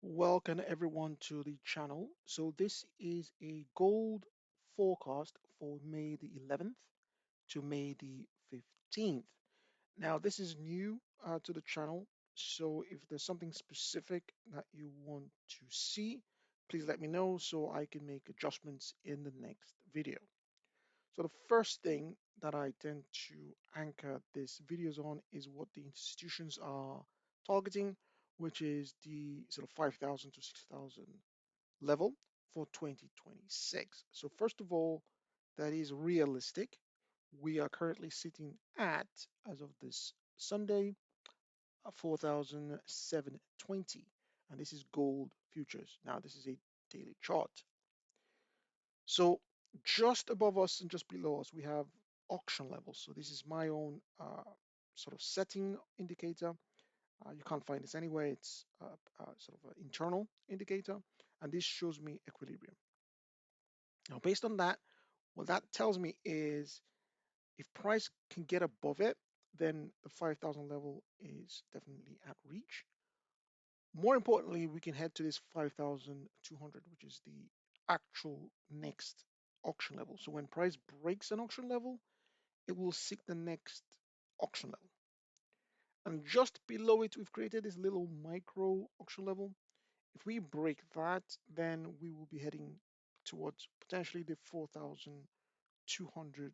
Welcome everyone to the channel. So this is a gold forecast for May the 11th to May the 15th. Now this is new to the channel. So if there's something specific that you want to see, please let me know so I can make adjustments in the next video. So the first thing that I tend to anchor these videos on is what the institutions are targeting, which is the sort of 5,000 to 6,000 level for 2026. So first of all, that is realistic. We are currently sitting at, as of this Sunday, 4,720, and this is gold futures. Now this is a daily chart. So just above us and just below us, we have auction levels. So this is my own sort of setting indicator. You can't find this anywhere. It's sort of an internal indicator, and this shows me equilibrium. Now, based on that, what that tells me is if price can get above it, then the 5,000 level is definitely at reach. More importantly, we can head to this 5,200, which is the actual next auction level. So when price breaks an auction level, it will seek the next auction level. And just below it, we've created this little micro auction level. If we break that, then we will be heading towards potentially the 4,200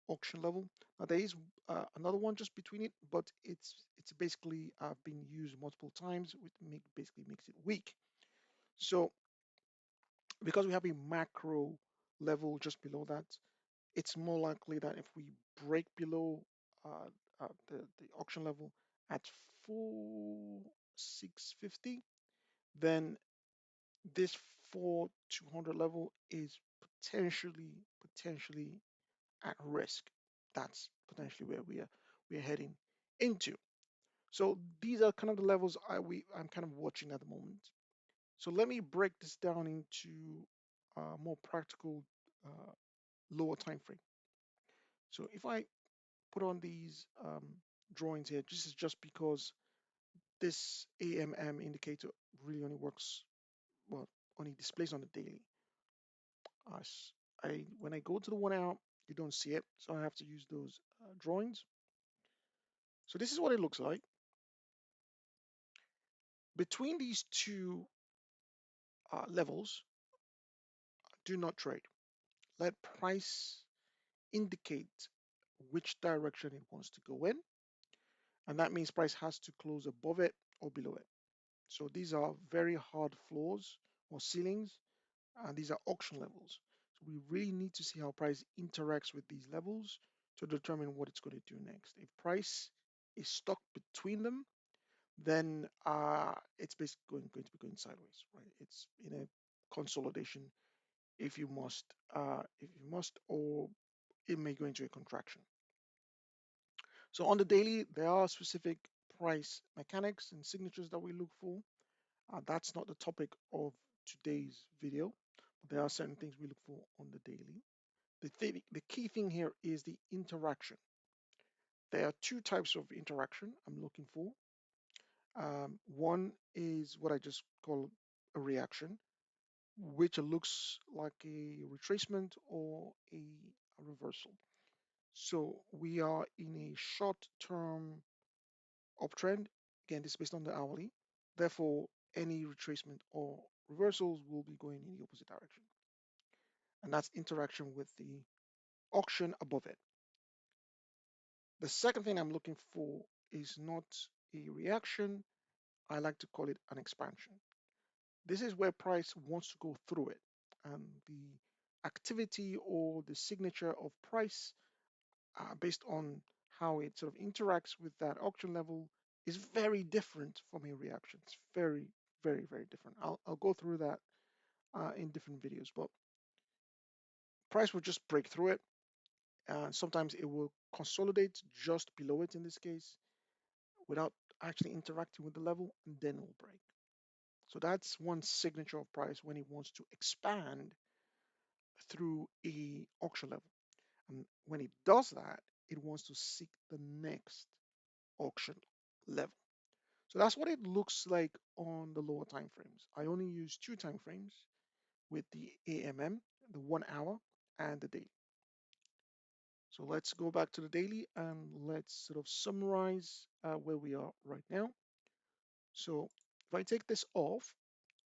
auction level. Now there is another one just between it, but it's basically been used multiple times, which basically makes it weak. So because we have a macro level just below that, it's more likely that if we break below the auction level at 4,650, then this 4,200 level is potentially at risk. That's potentially where we're heading into. So these are kind of the levels I'm kind of watching at the moment. So let me break this down into more practical uh, lower time frame. So if I put on these drawings here, this is just because this AMM indicator really only works, well, only displays on the daily. When I go to the 1 hour, you don't see it, so I have to use those drawings. So this is what it looks like. Between these two levels, do not trade. Let price indicate which direction it wants to go in, and that means price has to close above it or below it. So these are very hard floors or ceilings, and these are auction levels. So we really need to see how price interacts with these levels to determine what it's going to do next. If price is stuck between them, then it's basically going to be going sideways, right? It's in a consolidation if you must, or it may go into a contraction. So on the daily, there are specific price mechanics and signatures that we look for. That's not the topic of today's video, but there are certain things we look for on the daily. The key thing here is the interaction. There are two types of interaction I'm looking for. One is what I just call a reaction, which looks like a retracement or a reversal. So we are in a short-term uptrend. Again, this is based on the hourly. Therefore, any retracement or reversals will be going in the opposite direction. And that's interaction with the auction above it. The second thing I'm looking for is not a reaction. I like to call it an expansion. This is where price wants to go through it. And the activity or the signature of price based on how it sort of interacts with that auction level is very different from a reaction. It's very different. I'll go through that in different videos, but price will just break through it. Sometimes it will consolidate just below it in this case without actually interacting with the level, and then it will break. So that's one signature of price when it wants to expand through a auction level. And when it does that, it wants to seek the next auction level. So that's what it looks like on the lower time frames. I only use two time frames with the AMM, the 1 hour, and the daily. So let's go back to the daily and let's sort of summarize where we are right now. So if I take this off,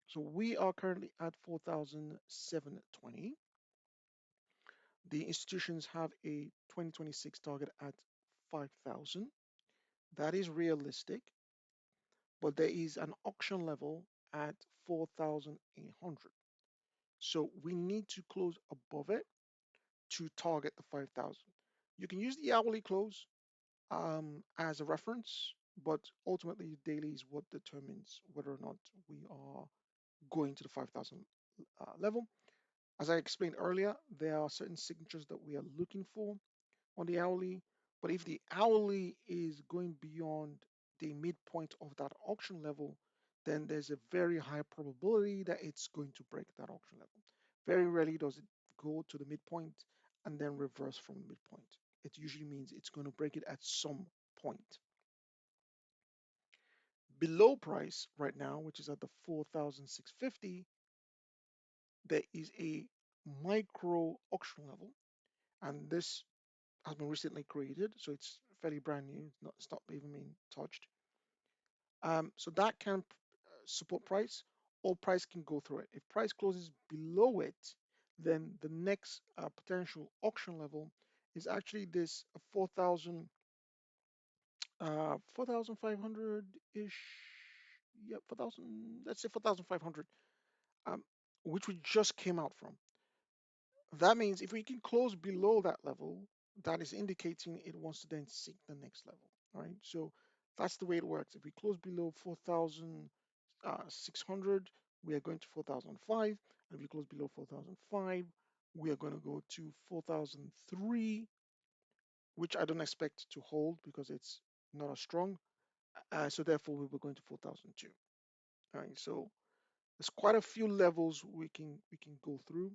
so we are currently at 4,720. The institutions have a 2026 target at 5,000. That is realistic, but there is an auction level at 4,800. So we need to close above it to target the 5,000. You can use the hourly close as a reference, but ultimately daily is what determines whether or not we are going to the 5,000 level. As I explained earlier, there are certain signatures that we are looking for on the hourly, but if the hourly is going beyond the midpoint of that auction level, then there's a very high probability that it's going to break that auction level. Very rarely does it go to the midpoint and then reverse from the midpoint. It usually means it's going to break it at some point. Below price right now, which is at the 4,650, there is a micro auction level, and this has been recently created, so it's fairly brand new. It's not even being touched. So that can support price, or price can go through it. If price closes below it, then the next potential auction level is actually this 4,000, 4,500 ish. Yeah, 4,000. Let's say 4,500, um, which we just came out from. That means if we can close below that level, that is indicating it wants to then seek the next level, right? So that's the way it works. If we close below 4,600, we are going to 4,005. And if we close below 4,005, we are going to go to 4,003, which I don't expect to hold because it's not as strong. So therefore, we were going to 4,002. All right. So there's quite a few levels we can go through.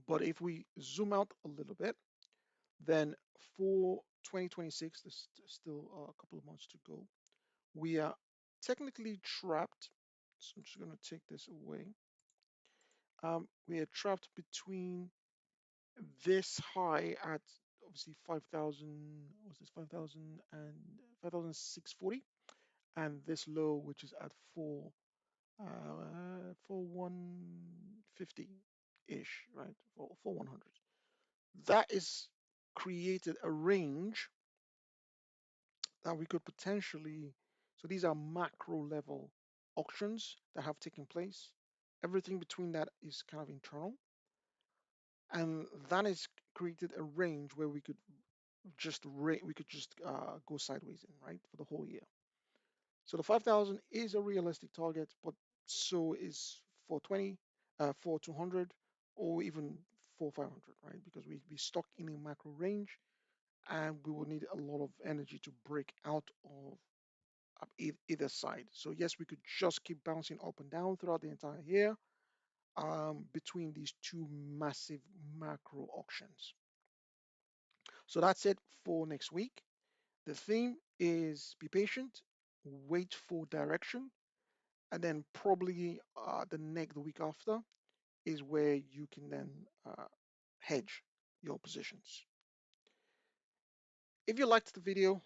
But if we zoom out a little bit, then for 2026, there's still a couple of months to go. We are technically trapped. So I'm just going to take this away. We are trapped between this high at obviously 5,000, was this 5,000 and 5,640, and this low, which is at 150-ish, right? For 100. That is created a range that we could potentially, so these are macro level auctions that have taken place. Everything between that is kind of internal. And that is created a range where we could just go sideways in, right, for the whole year. So the 5,000 is a realistic target, but so is 420, for 200, or even for 500, right? Because we stuck in a macro range, and we will need a lot of energy to break out of either side. So yes, we could just keep bouncing up and down throughout the entire year between these two massive macro auctions. So that's it for next week. The theme is be patient, wait for direction, and then probably the week after is where you can then hedge your positions. If you liked the video,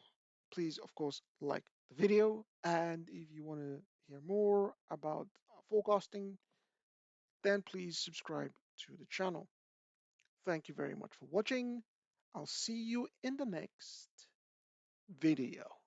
please, of course, like the video. And if you want to hear more about forecasting, then please subscribe to the channel. Thank you very much for watching. I'll see you in the next video.